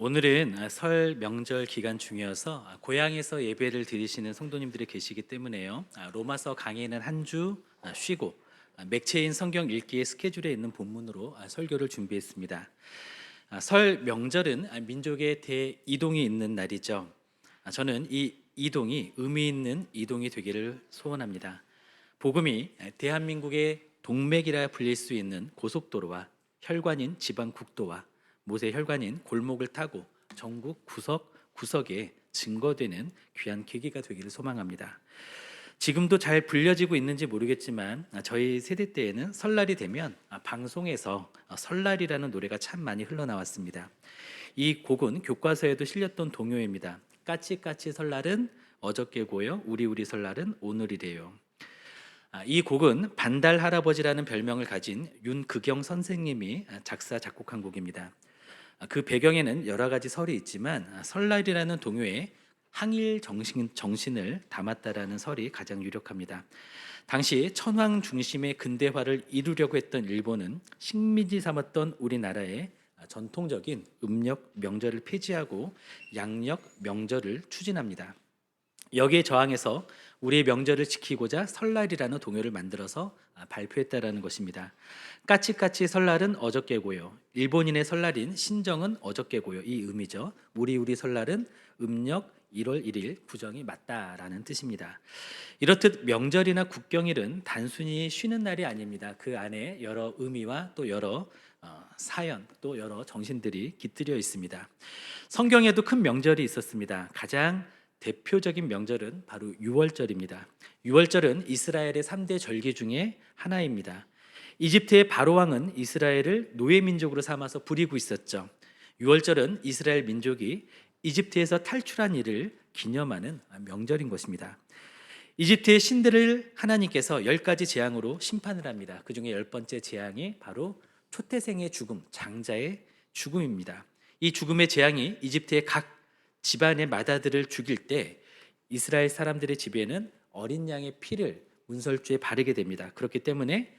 오늘은 설 명절 기간 중이어서 고향에서 예배를 드리시는 성도님들이 계시기 때문에요. 로마서 강의는 한 주 쉬고 맥체인 성경 읽기의 스케줄에 있는 본문으로 설교를 준비했습니다. 설 명절은 민족의 대이동이 있는 날이죠. 저는 이 이동이 의미 있는 이동이 되기를 소원합니다. 복음이 대한민국의 동맥이라 불릴 수 있는 고속도로와 혈관인 지방 국도와 모세 혈관인 골목을 타고 전국 구석구석에 증거되는 귀한 계기가 되기를 소망합니다. 지금도 잘 불려지고 있는지 모르겠지만 저희 세대 때에는 설날이 되면 방송에서 설날이라는 노래가 참 많이 흘러나왔습니다. 이 곡은 교과서에도 실렸던 동요입니다. 까치까치 설날은 어저께 고요 우리 설날은 오늘이래요. 이 곡은 반달 할아버지라는 별명을 가진 윤크경 선생님이 작사 작곡한 곡입니다. 그 배경에는 여러 가지 설이 있지만 설날이라는 동요에 항일 정신을 담았다라는 설이 가장 유력합니다. 당시 천황 중심의 근대화를 이루려고 했던 일본은 식민지 삼았던 우리나라의 전통적인 음력 명절을 폐지하고 양력 명절을 추진합니다. 여기에 저항해서 우리의 명절을 지키고자 설날이라는 동요를 만들어서 발표했다라는 것입니다. 까치까치 설날은 어저께고요. 일본인의 설날인 신정은 어저께고요. 이 의미죠. 우리 설날은 음력 1월 1일 구정이 맞다라는 뜻입니다. 이렇듯 명절이나 국경일은 단순히 쉬는 날이 아닙니다. 그 안에 여러 의미와 또 여러 사연, 또 여러 정신들이 깃들여 있습니다. 성경에도 큰 명절이 있었습니다. 가장 대표적인 명절은 바로 유월절입니다. 유월절은 이스라엘의 3대 절기 중에 하나입니다. 이집트의 바로 왕은 이스라엘을 노예 민족으로 삼아서 부리고 있었죠. 유월절은 이스라엘 민족이 이집트에서 탈출한 일을 기념하는 명절인 것입니다. 이집트의 신들을 하나님께서 10가지 재앙으로 심판을 합니다. 그 중에 10번째 재앙이 바로 초태생의 죽음, 장자의 죽음입니다. 이 죽음의 재앙이 이집트의 각 집안의 맏아들을 죽일 때 이스라엘 사람들의 집에는 어린 양의 피를 문설주에 바르게 됩니다. 그렇기 때문에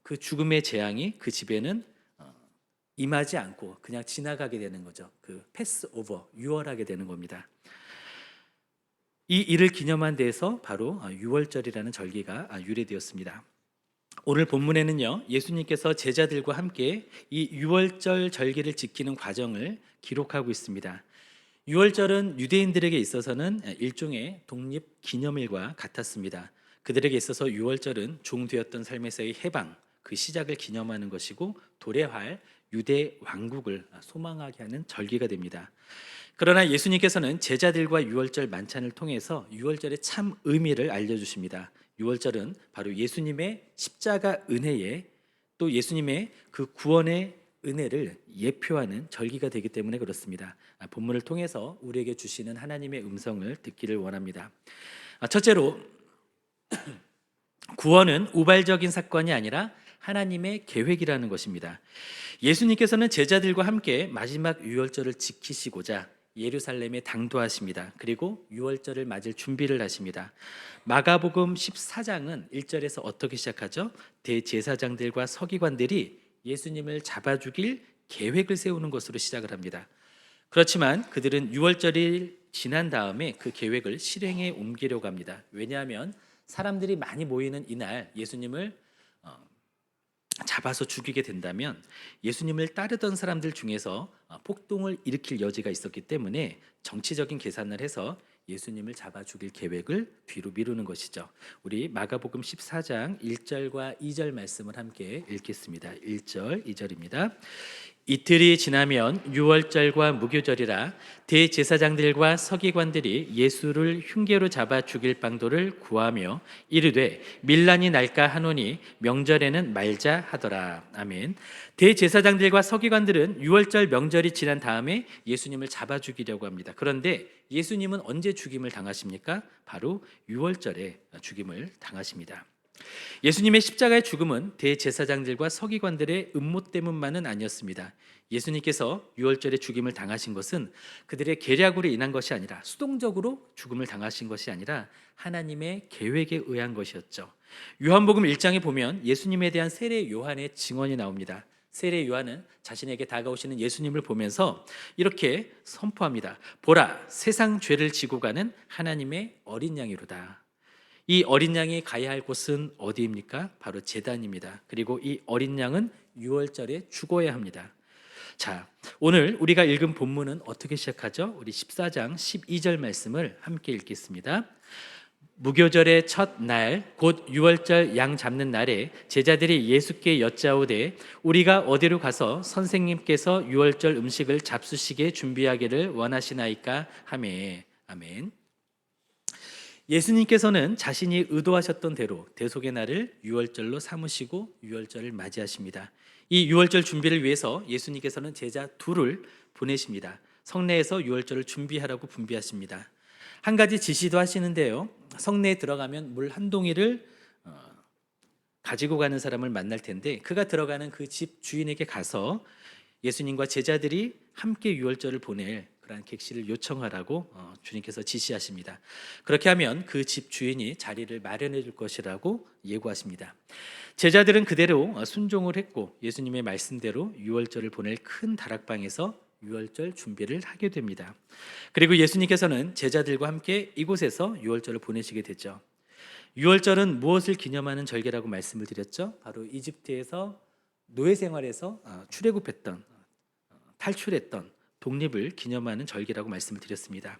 그 죽음의 재앙이 그 집에는 임하지 않고 그냥 지나가게 되는 거죠. 그 패스오버, 유월하게 되는 겁니다. 이 일을 기념한 데에서 바로 유월절이라는 절기가 유래되었습니다. 오늘 본문에는요, 예수님께서 제자들과 함께 이 유월절 절기를 지키는 과정을 기록하고 있습니다. 유월절은 유대인들에게 있어서는 일종의 독립 기념일과 같았습니다. 그들에게 있어서 유월절은 종되었던 삶에서의 해방, 그 시작을 기념하는 것이고 도래할 유대 왕국을 소망하게 하는 절기가 됩니다. 그러나 예수님께서는 제자들과 유월절 만찬을 통해서 유월절의 참 의미를 알려주십니다. 유월절은 바로 예수님의 십자가 은혜에 또 예수님의 그 구원의 은혜를 예표하는 절기가 되기 때문에 그렇습니다. 본문을 통해서 우리에게 주시는 하나님의 음성을 듣기를 원합니다. 첫째로 구원은 우발적인 사건이 아니라 하나님의 계획이라는 것입니다. 예수님께서는 제자들과 함께 마지막 유월절을 지키시고자 예루살렘에 당도하십니다. 그리고 유월절을 맞을 준비를 하십니다. 마가복음 14장은 1절에서 어떻게 시작하죠? 대제사장들과 서기관들이 예수님을 잡아 죽일 계획을 세우는 것으로 시작을 합니다. 그렇지만 그들은 유월절이 지난 다음에 그 계획을 실행에 옮기려고 합니다. 왜냐하면 사람들이 많이 모이는 이날 예수님을 잡아서 죽이게 된다면 예수님을 따르던 사람들 중에서 폭동을 일으킬 여지가 있었기 때문에 정치적인 계산을 해서 예수님을 잡아 죽일 계획을 뒤로 미루는 것이죠. 우리 마가복음 14장 1절과 2절 말씀을 함께 읽겠습니다. 1절, 2절입니다. 이틀이 지나면 유월절과 무교절이라 대제사장들과 서기관들이 예수를 흉계로 잡아 죽일 방도를 구하며 이르되 밀란이 날까 하노니 명절에는 말자 하더라. 아멘. 대제사장들과 서기관들은 유월절 명절이 지난 다음에 예수님을 잡아 죽이려고 합니다. 그런데 예수님은 언제 죽임을 당하십니까? 바로 유월절에 죽임을 당하십니다. 예수님의 십자가의 죽음은 대제사장들과 서기관들의 음모 때문만은 아니었습니다. 예수님께서 유월절에 죽임을 당하신 것은 그들의 계략으로 인한 것이 아니라 수동적으로 죽음을 당하신 것이 아니라 하나님의 계획에 의한 것이었죠. 요한복음 1장에 보면 예수님에 대한 세례 요한의 증언이 나옵니다. 세례 요한은 자신에게 다가오시는 예수님을 보면서 이렇게 선포합니다. 보라, 세상 죄를 지고 가는 하나님의 어린 양이로다. 이 어린 양이 가야 할 곳은 어디입니까? 바로 제단입니다. 그리고 이 어린 양은 유월절에 죽어야 합니다. 자, 오늘 우리가 읽은 본문은 어떻게 시작하죠? 우리 14장 12절 말씀을 함께 읽겠습니다. 무교절의 첫 날, 곧 유월절 양 잡는 날에 제자들이 예수께 여짜오되 우리가 어디로 가서 선생님께서 유월절 음식을 잡수시게 준비하기를 원하시나이까 하매. 아멘. 예수님께서는 자신이 의도하셨던 대로 대속의 날을 유월절로 삼으시고 유월절을 맞이하십니다. 이 유월절 준비를 위해서 예수님께서는 제자 둘을 보내십니다. 성내에서 유월절을 준비하라고 분비하십니다. 한 가지 지시도 하시는데요. 성내에 들어가면 물 한 동이를 가지고 가는 사람을 만날 텐데 그가 들어가는 그 집 주인에게 가서 예수님과 제자들이 함께 유월절을 보낼 그러한 객실을 요청하라고 주님께서 지시하십니다. 그렇게 하면 그 집 주인이 자리를 마련해 줄 것이라고 예고하십니다. 제자들은 그대로 순종을 했고 예수님의 말씀대로 유월절을 보낼 큰 다락방에서 유월절 준비를 하게 됩니다. 그리고 예수님께서는 제자들과 함께 이곳에서 유월절을 보내시게 되죠. 유월절은 무엇을 기념하는 절기라고 말씀을 드렸죠? 바로 이집트에서 노예 생활에서 출애굽했던, 탈출했던 독립을 기념하는 절기라고 말씀을 드렸습니다.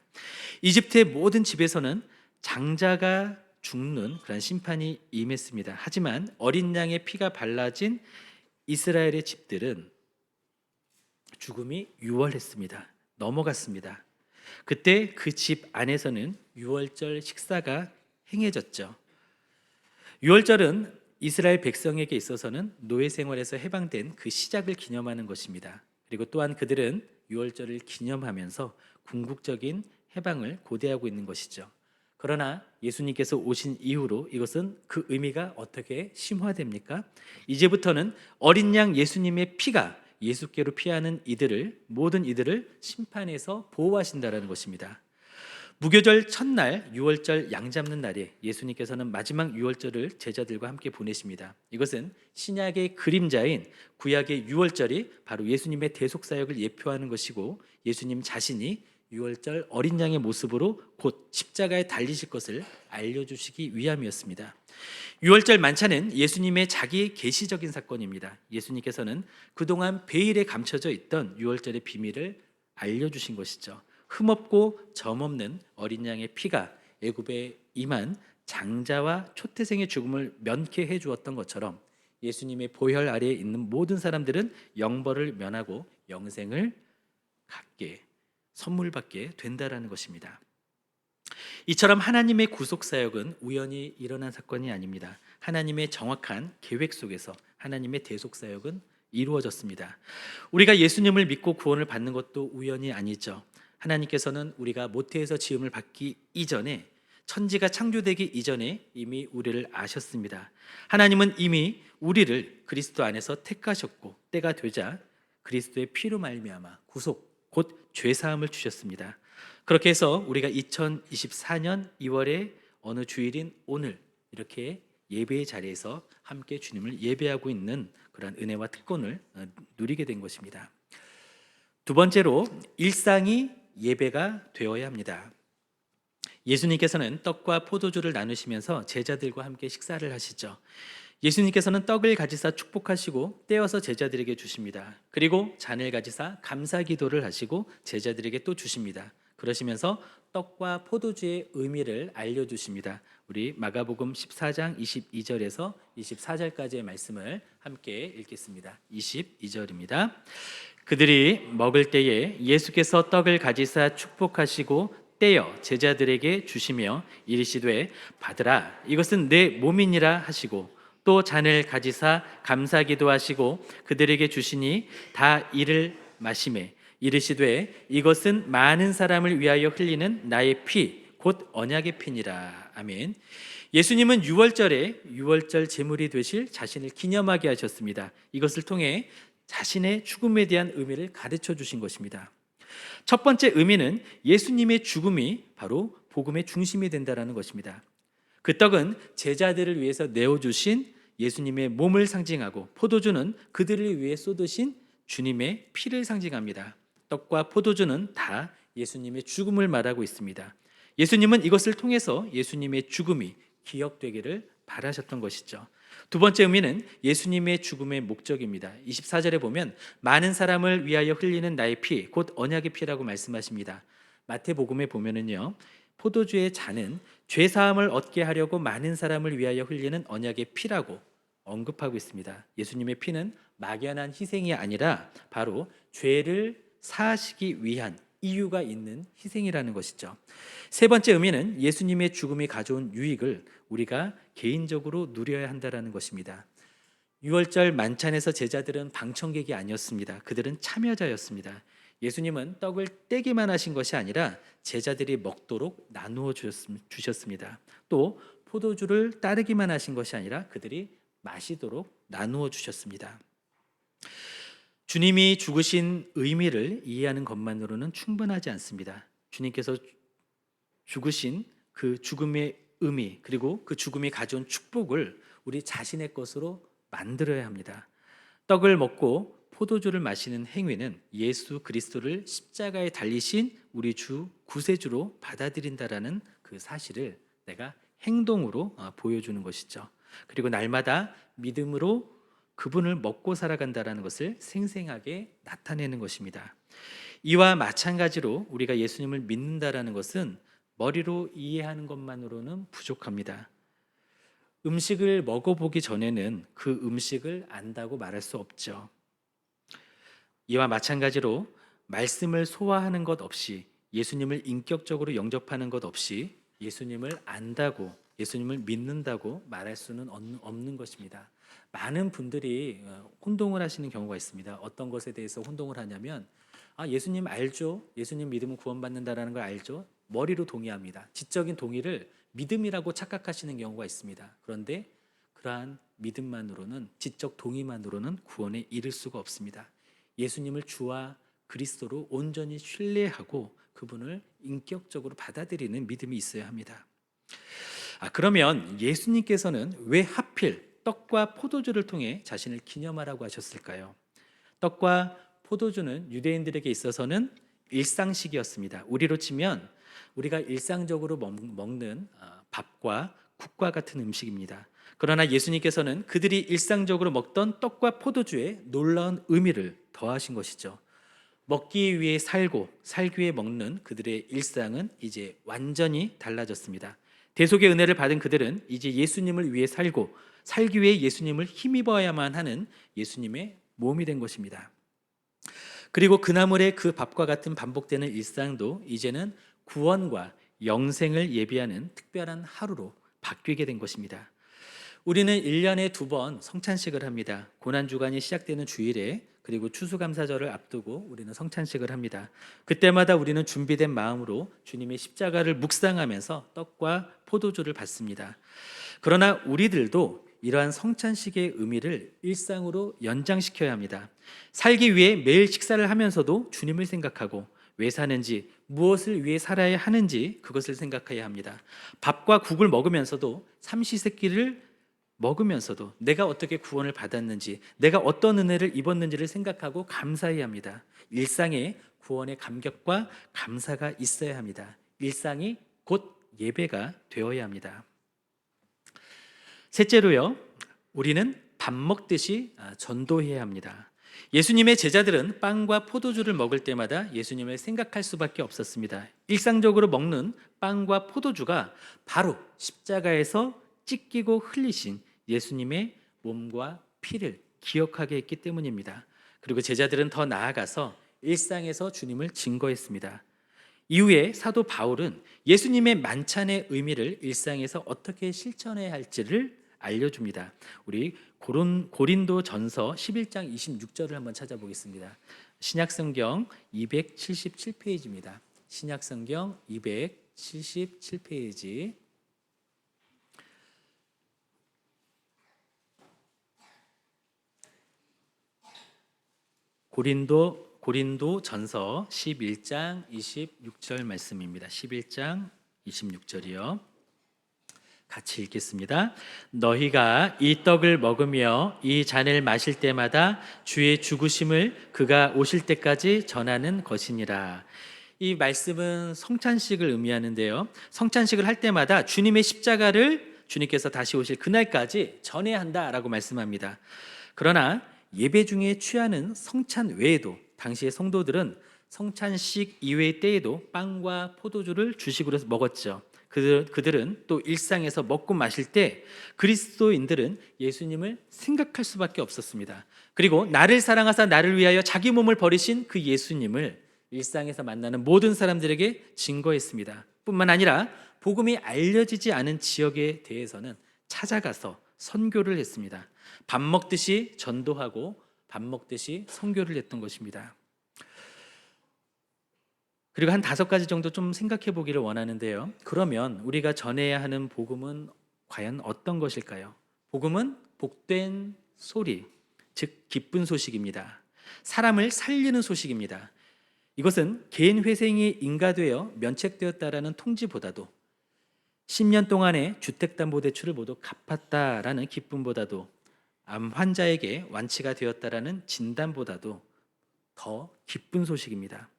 이집트의 모든 집에서는 장자가 죽는 그런 심판이 임했습니다. 하지만 어린 양의 피가 발라진 이스라엘의 집들은 죽음이 유월했습니다. 넘어갔습니다. 그때 그 집 안에서는 유월절 식사가 행해졌죠. 유월절은 이스라엘 백성에게 있어서는 노예 생활에서 해방된 그 시작을 기념하는 것입니다. 그리고 또한 그들은 유월절을 기념하면서 궁극적인 해방을 고대하고 있는 것이죠. 그러나 예수님께서 오신 이후로 이것은 그 의미가 어떻게 심화됩니까? 이제부터는 어린 양 예수님의 피가 예수께로 피하는 이들을, 모든 이들을 심판에서 보호하신다라는 것입니다. 무교절 첫날 유월절 양 잡는 날에 예수님께서는 마지막 유월절을 제자들과 함께 보내십니다. 이것은 신약의 그림자인 구약의 유월절이 바로 예수님의 대속 사역을 예표하는 것이고 예수님 자신이 유월절 어린 양의 모습으로 곧 십자가에 달리실 것을 알려주시기 위함이었습니다. 유월절 만찬은 예수님의 자기 계시적인 사건입니다. 예수님께서는 그동안 베일에 감춰져 있던 유월절의 비밀을 알려주신 것이죠. 흠없고 점없는 어린 양의 피가 애굽에 임한 장자와 초태생의 죽음을 면케해 주었던 것처럼 예수님의 보혈 아래에 있는 모든 사람들은 영벌을 면하고 영생을 갖게, 선물 받게 된다라는 것입니다. 이처럼 하나님의 구속 사역은 우연히 일어난 사건이 아닙니다. 하나님의 정확한 계획 속에서 하나님의 대속 사역은 이루어졌습니다. 우리가 예수님을 믿고 구원을 받는 것도 우연이 아니죠. 하나님께서는 우리가 모태에서 지음을 받기 이전에, 천지가 창조되기 이전에 이미 우리를 아셨습니다. 하나님은 이미 우리를 그리스도 안에서 택하셨고 때가 되자 그리스도의 피로 말미암아 구속, 곧 죄사함을 주셨습니다. 그렇게 해서 우리가 2024년 2월의 어느 주일인 오늘 이렇게 예배의 자리에서 함께 주님을 예배하고 있는 그런 은혜와 특권을 누리게 된 것입니다. 두 번째로 일상이 예배가 되어야 합니다. 예수님께서는 떡과 포도주를 나누시면서 제자들과 함께 식사를 하시죠. 예수님께서는 떡을 가지사 축복하시고 떼어서 제자들에게 주십니다. 그리고 잔을 가지사 감사 기도를 하시고 제자들에게 또 주십니다. 그러시면서 떡과 포도주의 의미를 알려주십니다. 우리 마가복음 14장 22절에서 24절까지의 말씀을 함께 읽겠습니다. 22절입니다. 그들이 먹을 때에 예수께서 떡을 가지사 축복하시고 떼어 제자들에게 주시며 이르시되 받으라, 이것은 내 몸이니라 하시고 또 잔을 가지사 감사기도 하시고 그들에게 주시니 다 이를 마시매 이르시되 이것은 많은 사람을 위하여 흘리는 나의 피 곧 언약의 피니라. 아멘. 예수님은 유월절 제물이 되실 자신을 기념하게 하셨습니다. 이것을 통해 자신의 죽음에 대한 의미를 가르쳐 주신 것입니다. 첫 번째 의미는 예수님의 죽음이 바로 복음의 중심이 된다라는 것입니다. 그 떡은 제자들을 위해서 내어주신 예수님의 몸을 상징하고 포도주는 그들을 위해 쏟으신 주님의 피를 상징합니다. 떡과 포도주는 다 예수님의 죽음을 말하고 있습니다. 예수님은 이것을 통해서 예수님의 죽음이 기억되기를 바라셨던 것이죠. 두 번째 의미는 예수님의 죽음의 목적입니다. 24절에 보면 많은 사람을 위하여 흘리는 나의 피, 곧 언약의 피라고 말씀하십니다. 마태복음에 보면은요, 포도주의 잔은 죄 사함을 얻게 하려고 많은 사람을 위하여 흘리는 언약의 피라고 언급하고 있습니다. 예수님의 피는 막연한 희생이 아니라 바로 죄를 사하시기 위한 이유가 있는 희생이라는 것이죠. 세 번째 의미는 예수님의 죽음이 가져온 유익을 우리가 개인적으로 누려야 한다는 것입니다. 유월절 만찬에서 제자들은 방청객이 아니었습니다. 그들은 참여자였습니다. 예수님은 떡을 떼기만 하신 것이 아니라 제자들이 먹도록 나누어 주셨습니다. 또 포도주를 따르기만 하신 것이 아니라 그들이 마시도록 나누어 주셨습니다. 주님이 죽으신 의미를 이해하는 것만으로는 충분하지 않습니다. 주님께서 죽으신 그 죽음의 의미, 그리고 그 죽음이 가져온 축복을 우리 자신의 것으로 만들어야 합니다. 떡을 먹고 포도주를 마시는 행위는 예수 그리스도를 십자가에 달리신 우리 주 구세주로 받아들인다라는 그 사실을 내가 행동으로 보여주는 것이죠. 그리고 날마다 믿음으로 그분을 먹고 살아간다라는 것을 생생하게 나타내는 것입니다. 이와 마찬가지로 우리가 예수님을 믿는다라는 것은 머리로 이해하는 것만으로는 부족합니다. 음식을 먹어보기 전에는 그 음식을 안다고 말할 수 없죠. 이와 마찬가지로 말씀을 소화하는 것 없이, 예수님을 인격적으로 영접하는 것 없이 예수님을 안다고, 예수님을 믿는다고 말할 수는 없는 것입니다. 많은 분들이 혼동을 하시는 경우가 있습니다. 어떤 것에 대해서 혼동을 하냐면, 예수님 알죠? 예수님 믿으면 구원받는다라는 걸 알죠? 머리로 동의합니다. 지적인 동의를 믿음이라고 착각하시는 경우가 있습니다. 그런데 그러한 믿음만으로는, 지적 동의만으로는 구원에 이를 수가 없습니다. 예수님을 주와 그리스도로 온전히 신뢰하고 그분을 인격적으로 받아들이는 믿음이 있어야 합니다. 그러면 예수님께서는 왜 하필 떡과 포도주를 통해 자신을 기념하라고 하셨을까요? 떡과 포도주는 유대인들에게 있어서는 일상식이었습니다. 우리로 치면 우리가 일상적으로 먹는 밥과 국과 같은 음식입니다. 그러나 예수님께서는 그들이 일상적으로 먹던 떡과 포도주에 놀라운 의미를 더하신 것이죠. 먹기 위해 살고 살기 위해 먹는 그들의 일상은 이제 완전히 달라졌습니다. 대속의 은혜를 받은 그들은 이제 예수님을 위해 살고 살기 위해 예수님을 힘입어야만 하는 예수님의 몸이 된 것입니다. 그리고 그나물의 그 밥과 같은 반복되는 일상도 이제는 구원과 영생을 예비하는 특별한 하루로 바뀌게 된 것입니다. 우리는 1년에 2번 성찬식을 합니다. 고난주간이 시작되는 주일에, 그리고 추수감사절을 앞두고 우리는 성찬식을 합니다. 그때마다 우리는 준비된 마음으로 주님의 십자가를 묵상하면서 떡과 포도주를 받습니다. 그러나 우리들도 이러한 성찬식의 의미를 일상으로 연장시켜야 합니다. 살기 위해 매일 식사를 하면서도 주님을 생각하고 왜 사는지, 무엇을 위해 살아야 하는지 그것을 생각해야 합니다. 밥과 국을 먹으면서도 삼시세끼를 먹으면서도 내가 어떻게 구원을 받았는지, 내가 어떤 은혜를 입었는지를 생각하고 감사해야 합니다. 일상에 구원의 감격과 감사가 있어야 합니다. 일상이 곧 예배가 되어야 합니다. 셋째로요, 우리는 밥 먹듯이 전도해야 합니다. 예수님의 제자들은 빵과 포도주를 먹을 때마다 예수님을 생각할 수밖에 없었습니다. 일상적으로 먹는 빵과 포도주가 바로 십자가에서 찢기고 흘리신 예수님의 몸과 피를 기억하게 했기 때문입니다. 그리고 제자들은 더 나아가서 일상에서 주님을 증거했습니다. 이후에 사도 바울은 예수님의 만찬의 의미를 일상에서 어떻게 실천해야 할지를 알려줍니다. 우리 고린도 전서 11장 26절을 한번 찾아보겠습니다. 신약성경 277페이지입니다. 신약성경 277페이지. 고린도 전서 11장 26절 말씀입니다. 11장 26절이요. 같이 읽겠습니다. 너희가 이 떡을 먹으며 이 잔을 마실 때마다 주의 죽으심을 그가 오실 때까지 전하는 것이니라. 이 말씀은 성찬식을 의미하는데요. 성찬식을 할 때마다 주님의 십자가를 주님께서 다시 오실 그날까지 전해야 한다라고 말씀합니다. 그러나 예배 중에 취하는 성찬 외에도 당시의 성도들은 성찬식 이외의 때에도 빵과 포도주를 주식으로 먹었죠. 그들은 또 일상에서 먹고 마실 때 그리스도인들은 예수님을 생각할 수밖에 없었습니다. 그리고 나를 사랑하사 나를 위하여 자기 몸을 버리신 그 예수님을 일상에서 만나는 모든 사람들에게 증거했습니다. 뿐만 아니라 복음이 알려지지 않은 지역에 대해서는 찾아가서 선교를 했습니다. 밥 먹듯이 전도하고 밥 먹듯이 선교를 했던 것입니다. 그리고 한 5가지 정도 좀 생각해 보기를 원하는데요. 그러면 우리가 전해야 하는 복음은 과연 어떤 것일까요? 복음은 복된 소리, 즉 기쁜 소식입니다. 사람을 살리는 소식입니다. 이것은 개인 회생이 인가되어 면책되었다라는 통지보다도 10년 동안의 주택담보대출을 모두 갚았다라는 기쁨보다도 암 환자에게 완치가 되었다라는 진단보다도 더 기쁜 소식입니다.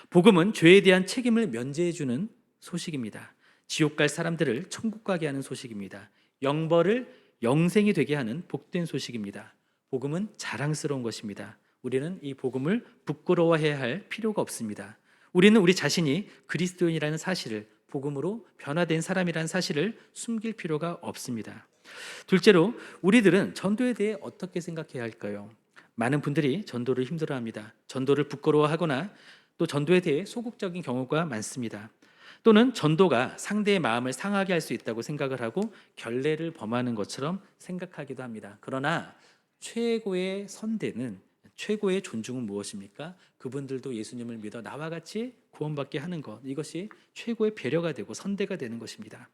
복음은 죄에 대한 책임을 면제해주는 소식입니다. 지옥 갈 사람들을 천국 가게 하는 소식입니다. 영벌을 영생이 되게 하는 복된 소식입니다. 복음은 자랑스러운 것입니다. 우리는 이 복음을 부끄러워해야 할 필요가 없습니다. 우리는 우리 자신이 그리스도인이라는 사실을, 복음으로 변화된 사람이라는 사실을 숨길 필요가 없습니다. 둘째로, 우리들은 전도에 대해 어떻게 생각해야 할까요? 많은 분들이 전도를 힘들어합니다. 전도를 부끄러워하거나 또 전도에 대해 소극적인 경우가 많습니다. 또는 전도가 상대의 마음을 상하게 할 수 있다고 생각을 하고 결례를 범하는 것처럼 생각하기도 합니다. 그러나 최고의 선대는, 최고의 존중은 무엇입니까? 그분들도 예수님을 믿어 나와 같이 구원받게 하는 것, 이것이 최고의 배려가 되고 선대가 되는 것입니다.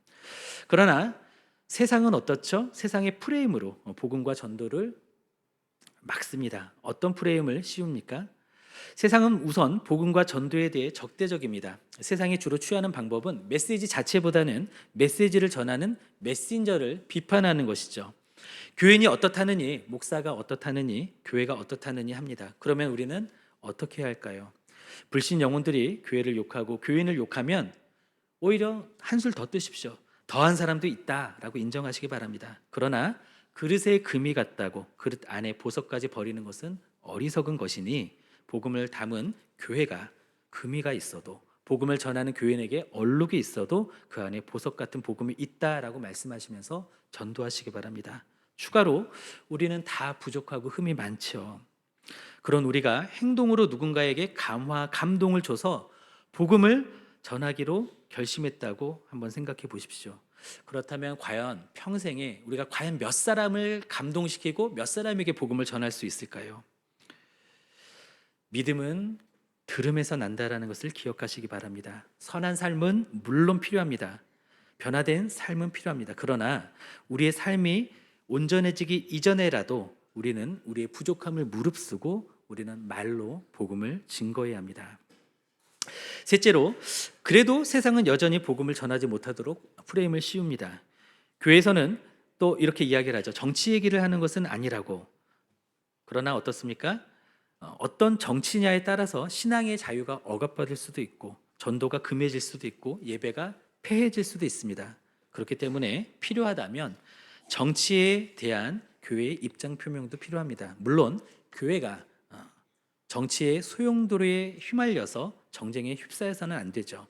그러나 세상은 어떻죠? 세상의 프레임으로 복음과 전도를 막습니다. 어떤 프레임을 씌웁니까? 세상은 우선 복음과 전도에 대해 적대적입니다. 세상이 주로 취하는 방법은 메시지 자체보다는 메시지를 전하는 메신저를 비판하는 것이죠. 교인이 어떻다느니, 목사가 어떻다느니, 교회가 어떻다느니 합니다. 그러면 우리는 어떻게 해야 할까요? 불신 영혼들이 교회를 욕하고 교인을 욕하면 오히려 한술 더 뜨십시오. 더한 사람도 있다라고 인정하시기 바랍니다. 그러나 그릇에 금이 같다고 그릇 안에 보석까지 버리는 것은 어리석은 것이니, 복음을 담은 교회가 금이가 있어도, 복음을 전하는 교인에게 얼룩이 있어도 그 안에 보석 같은 복음이 있다라고 말씀하시면서 전도하시기 바랍니다. 추가로 우리는 다 부족하고 흠이 많죠. 그런 우리가 행동으로 누군가에게 감동을 줘서 복음을 전하기로 결심했다고 한번 생각해 보십시오. 그렇다면 과연 평생에 우리가 과연 몇 사람을 감동시키고 몇 사람에게 복음을 전할 수 있을까요? 믿음은 들음에서 난다라는 것을 기억하시기 바랍니다. 선한 삶은 물론 필요합니다. 변화된 삶은 필요합니다. 그러나 우리의 삶이 온전해지기 이전에라도 우리는 우리의 부족함을 무릅쓰고 우리는 말로 복음을 증거해야 합니다. 셋째로, 그래도 세상은 여전히 복음을 전하지 못하도록 프레임을 씌웁니다. 교회에서는 또 이렇게 이야기를 하죠. 정치 얘기를 하는 것은 아니라고. 그러나 어떻습니까? 어떤 정치냐에 따라서 신앙의 자유가 억압받을 수도 있고, 전도가 금해질 수도 있고, 예배가 폐해질 수도 있습니다. 그렇기 때문에 필요하다면 정치에 대한 교회의 입장 표명도 필요합니다. 물론 교회가 정치의 소용돌이에 휘말려서 정쟁에 휩싸여서는 안 되죠.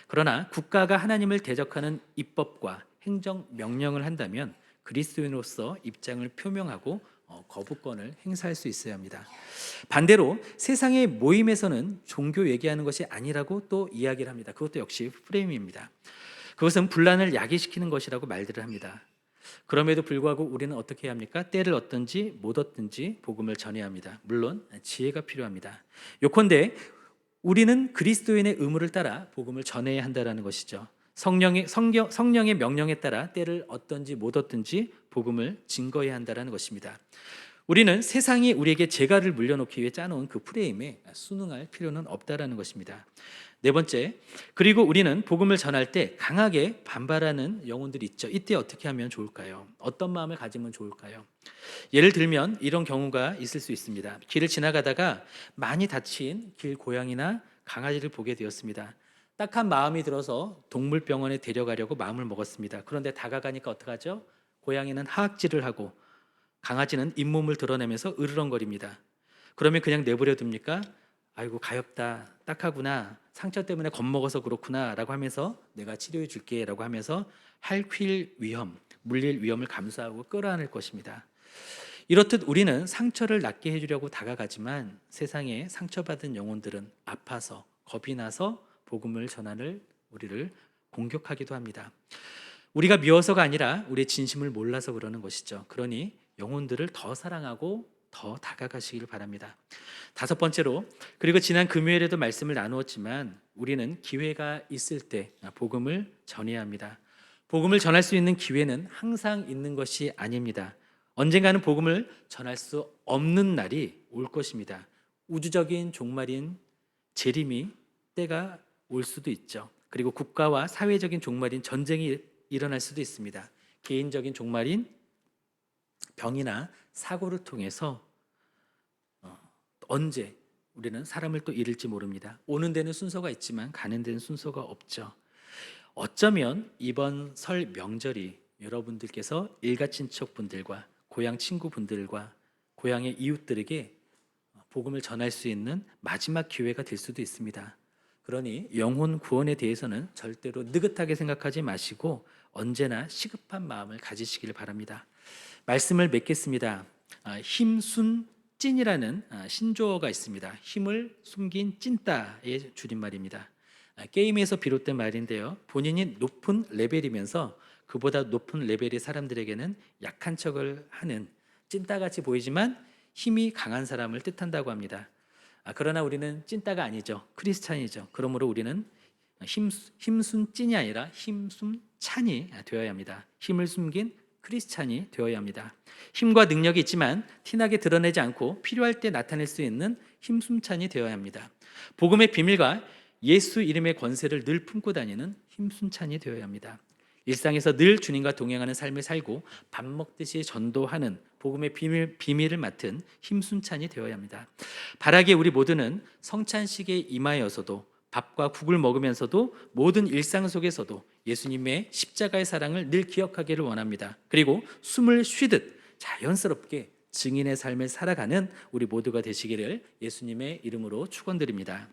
그러나 국가가 하나님을 대적하는 입법과 행정 명령을 한다면 그리스도인으로서 입장을 표명하고 거부권을 행사할 수 있어야 합니다. 반대로 세상의 모임에서는 종교 얘기하는 것이 아니라고 또 이야기를 합니다. 그것도 역시 프레임입니다. 그것은 분란을 야기시키는 것이라고 말들을 합니다. 그럼에도 불구하고 우리는 어떻게 해야 합니까? 때를 얻든지 못 얻든지 복음을 전해야 합니다. 물론 지혜가 필요합니다. 요컨대 우리는 그리스도인의 의무를 따라 복음을 전해야 한다는 것이죠. 성령의 명령에 따라 때를 얻든지 못 얻든지 복음을 증거해야 한다는 것입니다. 우리는 세상이 우리에게 재갈을 물려놓기 위해 짜놓은 그 프레임에 순응할 필요는 없다라는 것입니다. 네 번째, 그리고 우리는 복음을 전할 때 강하게 반발하는 영혼들이 있죠. 이때 어떻게 하면 좋을까요? 어떤 마음을 가지면 좋을까요? 예를 들면 이런 경우가 있을 수 있습니다. 길을 지나가다가 많이 다친 길 고양이나 강아지를 보게 되었습니다. 딱한 마음이 들어서 동물병원에 데려가려고 마음을 먹었습니다. 그런데 다가가니까 어떡하죠? 고양이는 하악질을 하고 강아지는 잇몸을 드러내면서 으르렁거립니다. 그러면 그냥 내버려 둡니까? 아이고 가엾다, 딱하구나, 상처 때문에 겁먹어서 그렇구나 라고 하면서 내가 치료해 줄게 라고 하면서 핥힐 위험, 물릴 위험을 감수하고 끌어안을 것입니다. 이렇듯 우리는 상처를 낫게 해주려고 다가가지만 세상에 상처받은 영혼들은 아파서 겁이 나서 복음을 전하는 우리를 공격하기도 합니다. 우리가 미워서가 아니라 우리의 진심을 몰라서 그러는 것이죠. 그러니 영혼들을 더 사랑하고 더 다가가시길 바랍니다. 다섯 번째로, 그리고 지난 금요일에도 말씀을 나누었지만 우리는 기회가 있을 때 복음을 전해야 합니다. 복음을 전할 수 있는 기회는 항상 있는 것이 아닙니다. 언젠가는 복음을 전할 수 없는 날이 올 것입니다. 우주적인 종말인 재림이 때가 올 수도 있죠. 그리고 국가와 사회적인 종말인 전쟁이 일어날 수도 있습니다. 개인적인 종말인 병이나 사고를 통해서 언제 우리는 사람을 또 잃을지 모릅니다. 오는 데는 순서가 있지만 가는 데는 순서가 없죠. 어쩌면 이번 설 명절이 여러분들께서 일가 친척분들과 고향 친구분들과 고향의 이웃들에게 복음을 전할 수 있는 마지막 기회가 될 수도 있습니다. 그러니 영혼 구원에 대해서는 절대로 느긋하게 생각하지 마시고 언제나 시급한 마음을 가지시길 바랍니다. 말씀을 맺겠습니다. 힘순 찐이라는 신조어가 있습니다. 힘을 숨긴 찐따의 줄임말입니다. 게임에서 비롯된 말인데요. 본인이 높은 레벨이면서 그보다 높은 레벨의 사람들에게는 약한 척을 하는 찐따같이 보이지만 힘이 강한 사람을 뜻한다고 합니다. 그러나 우리는 찐따가 아니죠. 크리스찬이죠. 그러므로 우리는 힘순 찐이 아니라 힘순 찬이 되어야 합니다. 힘을 숨긴 크리스찬이 되어야 합니다. 힘과 능력이 있지만 티나게 드러내지 않고 필요할 때 나타낼 수 있는 힘숨찬이 되어야 합니다. 복음의 비밀과 예수 이름의 권세를 늘 품고 다니는 힘순찬이 되어야 합니다. 일상에서 늘 주님과 동행하는 삶을 살고 밥 먹듯이 전도하는 복음의 비밀을 맡은 힘순찬이 되어야 합니다. 바라기에 우리 모두는 성찬식에 임하여서도 밥과 국을 먹으면서도 모든 일상 속에서도 예수님의 십자가의 사랑을 늘 기억하기를 원합니다. 그리고 숨을 쉬듯 자연스럽게 증인의 삶을 살아가는 우리 모두가 되시기를 예수님의 이름으로 축원드립니다.